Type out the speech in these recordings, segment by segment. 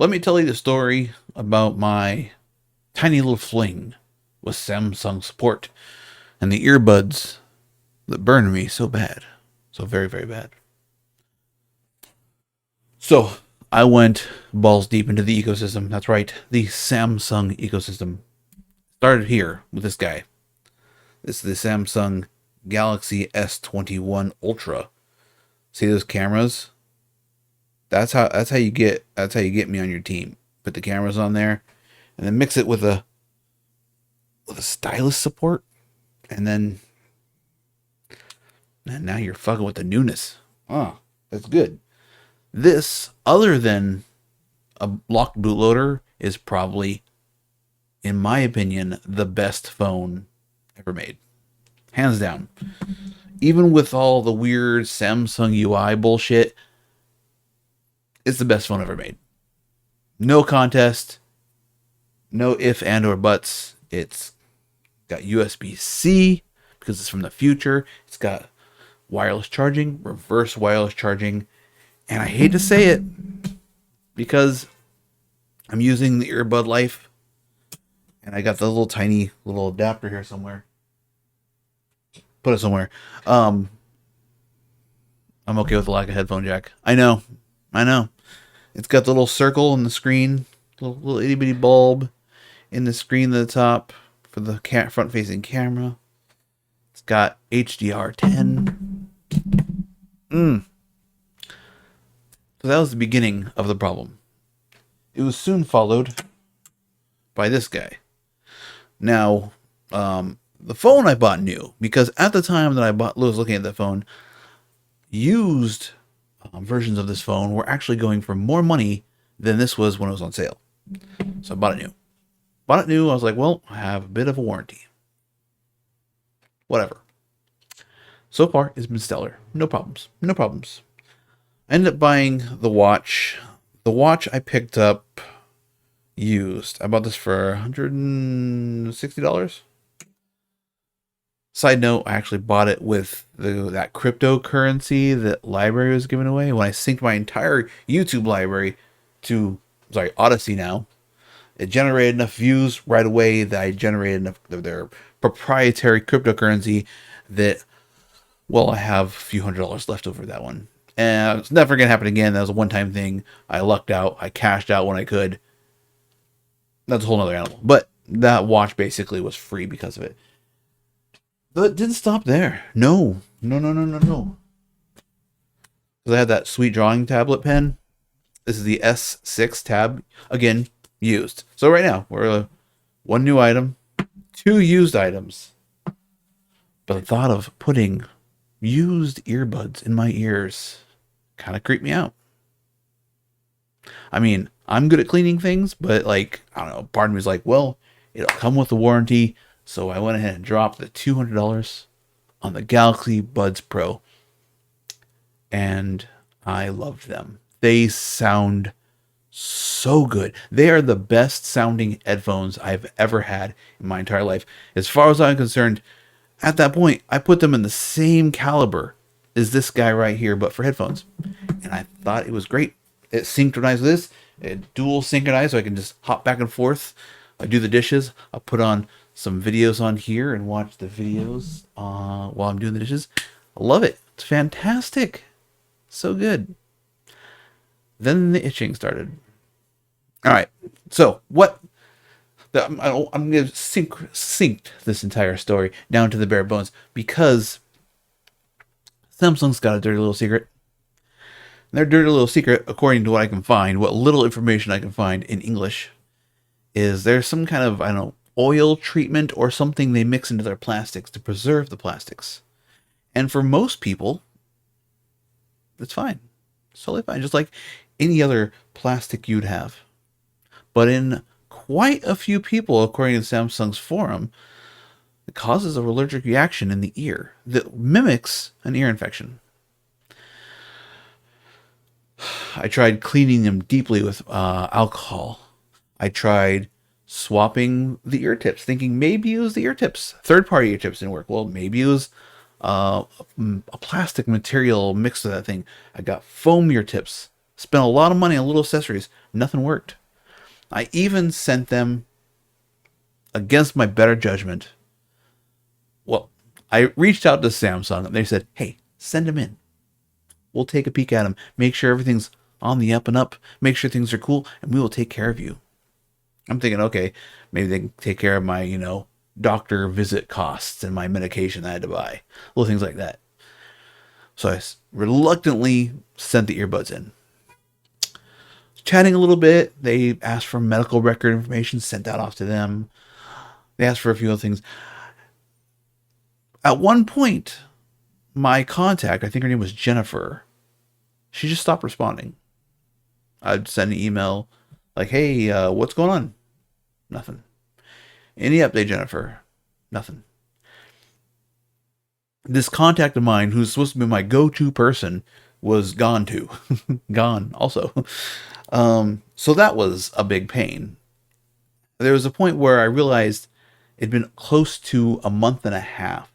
Let me tell you the story about my tiny little fling with Samsung support and the earbuds that burned me so bad. So very, very bad. So I went balls deep into the ecosystem. That's right, the Samsung ecosystem. Started here with this guy. This is the Samsung Galaxy S21 Ultra. See those cameras? That's how you get me on your team. Put the cameras on there, and then mix it with a stylus support, and then and now you're fucking with the newness. Oh, that's good. This, other than a locked bootloader, is probably, in my opinion, the best phone ever made. Hands down. Even with all the weird Samsung UI bullshit, it's the best phone ever made. No contest, no if and or buts. It's got USB-C because it's from the future. It's got wireless charging, reverse wireless charging, and I hate to say it because I'm using the earbud life, and I got the little tiny little adapter here somewhere. Put it somewhere. Um, I'm okay with the lack of headphone jack. I know. It's got the little circle in the screen, little itty bitty bulb in the screen at the top for the front facing camera. It's got HDR10. So that was the beginning of the problem. It was soon followed by this guy. Now, the phone I bought new, because at the time that was looking at the phone, used versions of this phone were actually going for more money than this was when it was on sale. So I bought it new. I was like, well, I have a bit of a warranty. Whatever. So far, it's been stellar. No problems. I ended up buying the watch. The watch I picked up used. I bought this for $160. Side note, I actually bought it with that cryptocurrency that library was giving away. When I synced my entire YouTube library to, Odyssey now, it generated enough views right away that I generated enough of their proprietary cryptocurrency that, well, I have a few $100s left over that one. And it's never going to happen again. That was a one-time thing. I lucked out. I cashed out when I could. That's a whole nother animal. But that watch basically was free because of it. But it didn't stop there. No. Because I had that sweet drawing tablet pen. This is the S6 tab. Again, used. So right now, we're one new item, two used items. But the thought of putting used earbuds in my ears kind of creeped me out. I mean, I'm good at cleaning things, but I don't know, part of me is like, well, it'll come with a warranty. So I went ahead and dropped the $200 on the Galaxy Buds Pro. And I loved them. They sound so good. They are the best sounding headphones I've ever had in my entire life. As far as I'm concerned, at that point, I put them in the same caliber as this guy right here, but for headphones. And I thought it was great. It synchronized with this. It dual synchronized, so I can just hop back and forth. I do the dishes. I'll put on some videos on here and watch the videos while I'm doing the dishes. I love it. It's fantastic. So good. Then the itching started. All right. So what? I'm going to sink this entire story down to the bare bones because Samsung's got a dirty little secret. And their dirty little secret, according to what I can find, what little information I can find in English, is there's some kind of, I don't know, oil treatment or something they mix into their plastics to preserve the plastics. And for most people, it's fine. It's totally fine. Just like any other plastic you'd have. But in quite a few people, according to Samsung's forum, it causes an allergic reaction in the ear that mimics an ear infection. I tried cleaning them deeply with alcohol. I tried swapping the ear tips, thinking maybe it was the ear tips. Third-party ear tips didn't work. Well, maybe it was a plastic material mixed with that thing. I got foam ear tips. Spent a lot of money on little accessories. Nothing worked. I even sent them, against my better judgment. Well, I reached out to Samsung and they said, hey, send them in. We'll take a peek at them. Make sure everything's on the up and up. Make sure things are cool, and we will take care of you. I'm thinking, okay, maybe they can take care of my, doctor visit costs and my medication I had to buy. Little things like that. So I reluctantly sent the earbuds in. Chatting a little bit, they asked for medical record information, sent that off to them. They asked for a few other things. At one point, my contact, I think her name was Jennifer, she just stopped responding. I'd send an email like, hey, what's going on? Nothing. Any update, Jennifer? Nothing. This contact of mine, who's supposed to be my go-to person, was gone too. Gone also. So that was a big pain. There was a point where I realized it'd been close to a month and a half.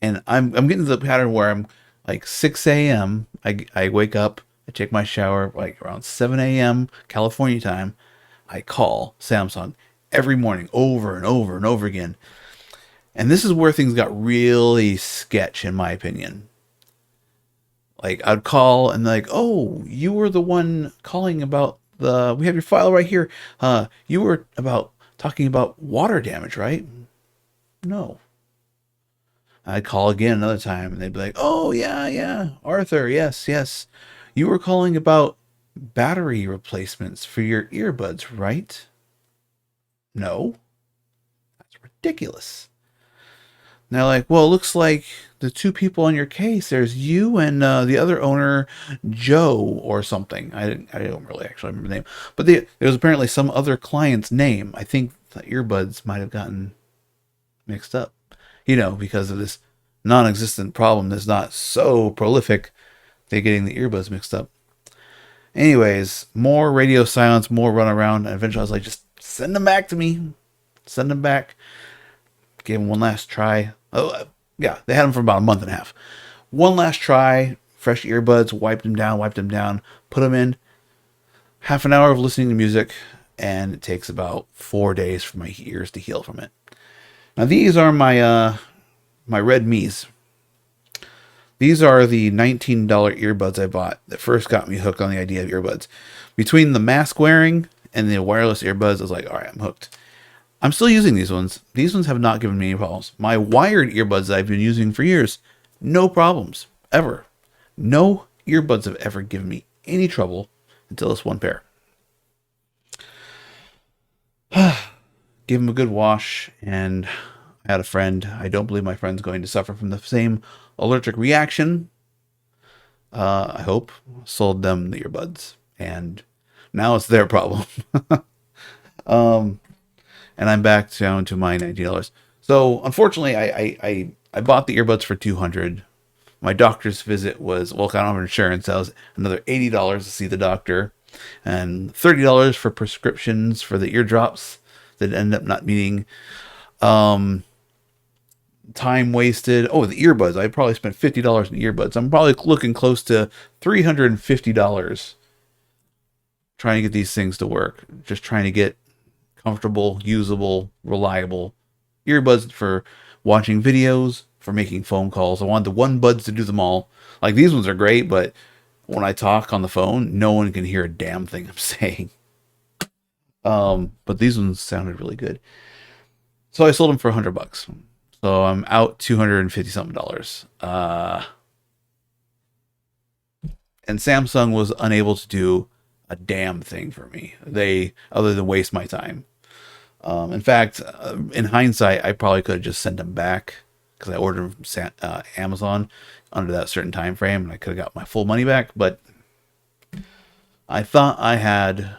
And I'm getting to the pattern where I'm like 6 a.m. I wake up, I take my shower like around 7 a.m. California time. I call Samsung every morning over and over and over again. And this is where things got really sketch, in my opinion. Like, I'd call and like, oh, you were the one calling about we have your file right here. You were talking about water damage, right? No. I'd call again another time and they'd be like, oh, yeah, Arthur, yes. You were calling about battery replacements for your earbuds, right? No. That's ridiculous. And they're like, well, it looks like the two people on your case, there's you and the other owner, Joe, or something. I don't really actually remember the name. But there was apparently some other client's name. I think the earbuds might have gotten mixed up. Because of this non-existent problem that's not so prolific, they're getting the earbuds mixed up. Anyways, more radio silence, more run around, and eventually I was like, just send them back to me. Send them back. Gave them one last try. Oh, yeah, they had them for about a month and a half. One last try, fresh earbuds, wiped them down, put them in. Half an hour of listening to music, and it takes about 4 days for my ears to heal from it. Now these are my Red Me's. These are the $19 earbuds I bought that first got me hooked on the idea of earbuds. Between the mask wearing and the wireless earbuds, I was like, all right, I'm hooked. I'm still using these ones. These ones have not given me any problems. My wired earbuds that I've been using for years, no problems, ever. No earbuds have ever given me any trouble until this one pair. Give them a good wash, and I had a friend. I don't believe my friend's going to suffer from the same allergic reaction. I hope. Sold them the earbuds, and now it's their problem. And I'm back down to my $19. So unfortunately, I bought the earbuds for $200. My doctor's visit was, well, I don't have insurance. That was another $80 to see the doctor, and $30 for prescriptions for the eardrops that end up not meeting. Time wasted. Oh, the earbuds. I probably spent $50 in earbuds. I'm probably looking close to $350 trying to get these things to work. Just trying to get comfortable, usable, reliable earbuds for watching videos, for making phone calls. I wanted the one buds to do them all. Like, these ones are great, but when I talk on the phone, no one can hear a damn thing I'm saying. But these ones sounded really good. So I sold them for $100. So I'm out $250 something. And Samsung was unable to do a damn thing for me. Other than waste my time. In fact, in hindsight, I probably could have just sent them back because I ordered from Amazon under that certain time frame, and I could have got my full money back. But I thought I had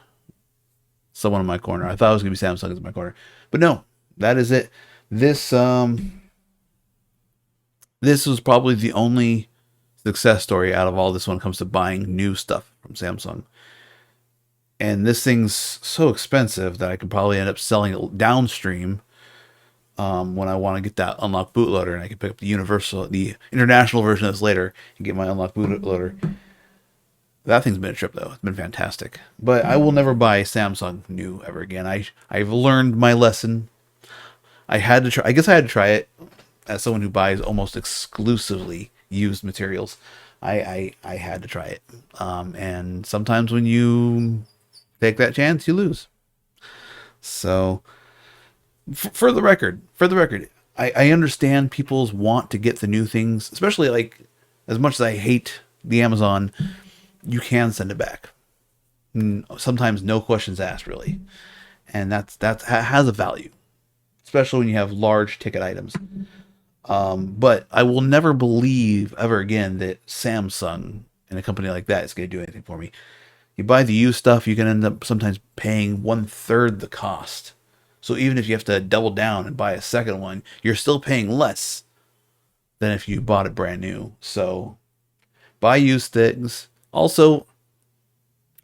someone in my corner. I thought it was going to be Samsung in my corner, but no, that is it. This was probably the only success story out of all this when it comes to buying new stuff from Samsung. And this thing's so expensive that I could probably end up selling it downstream when I want to get that unlocked bootloader, and I can pick up the international version of this later and get my unlocked bootloader. That thing's been a trip though. It's been fantastic. But I will never buy Samsung new ever again. I've learned my lesson. I had to try. I guess I had to try it as someone who buys almost exclusively used materials. I had to try it. And sometimes when you take that chance, you lose. So for the record, I understand people's want to get the new things, especially like as much as I hate the Amazon, you can send it back. Sometimes no questions asked, really, and that has a value, especially when you have large ticket items. But I will never believe ever again that Samsung and a company like that is going to do anything for me. You buy the used stuff, you can end up sometimes paying 1/3 the cost. So even if you have to double down and buy a second one, you're still paying less than if you bought it brand new. So buy used things. Also,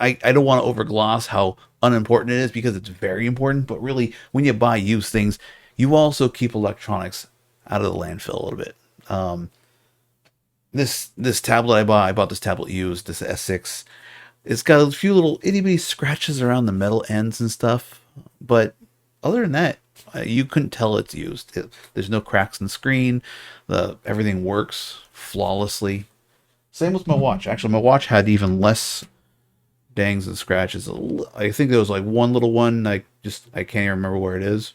I don't want to overgloss how unimportant it is because it's very important. But really, when you buy used things, you also keep electronics out of the landfill a little bit. This tablet I bought this tablet used, this S6. It's got a few little itty bitty scratches around the metal ends and stuff, but other than that, you couldn't tell it's used. There's no cracks in the screen. Everything works flawlessly. Same with my watch. Actually, my watch had even less bangs and scratches. I think there was like one little one. I can't even remember where it is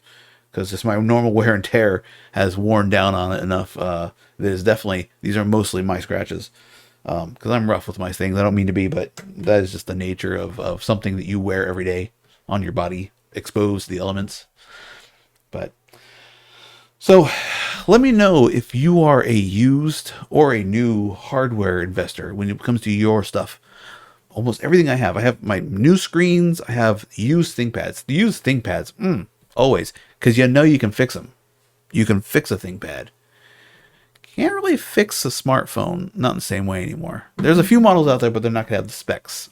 because just my normal wear and tear has worn down on it enough. These are mostly my scratches because I'm rough with my things. I don't mean to be, but that is just the nature of something that you wear every day on your body, exposed to the elements. But so let me know if you are a used or a new hardware investor when it comes to your stuff. Almost everything I have my new screens, I have used ThinkPads. The used ThinkPads, always, because you know you can fix them. You can fix a ThinkPad. Can't really fix a smartphone, not in the same way anymore. There's a few models out there, but they're not going to have the specs.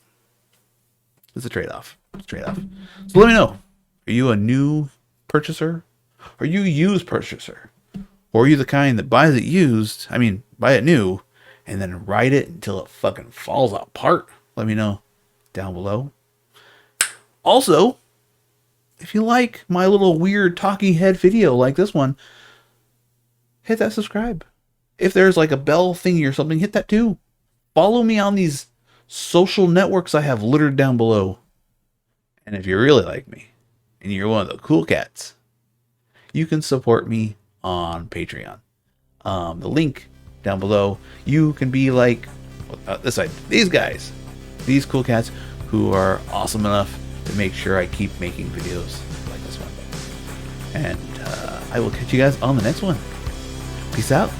It's a trade-off. So let me know. Are you a new purchaser? Are you a used purchaser? Or are you the kind that buys it used, buy it new, and then ride it until it fucking falls apart? Let me know down below. Also, if you like my little weird talking head video like this one, hit that subscribe. If there's like a bell thingy or something, hit that too. Follow me on these social networks I have littered down below. And if you really like me, and you're one of the cool cats, you can support me on Patreon. The link down below. You can be like this side, these guys, these cool cats who are awesome enough to make sure I keep making videos like this one. And I will catch you guys on the next one. Peace out.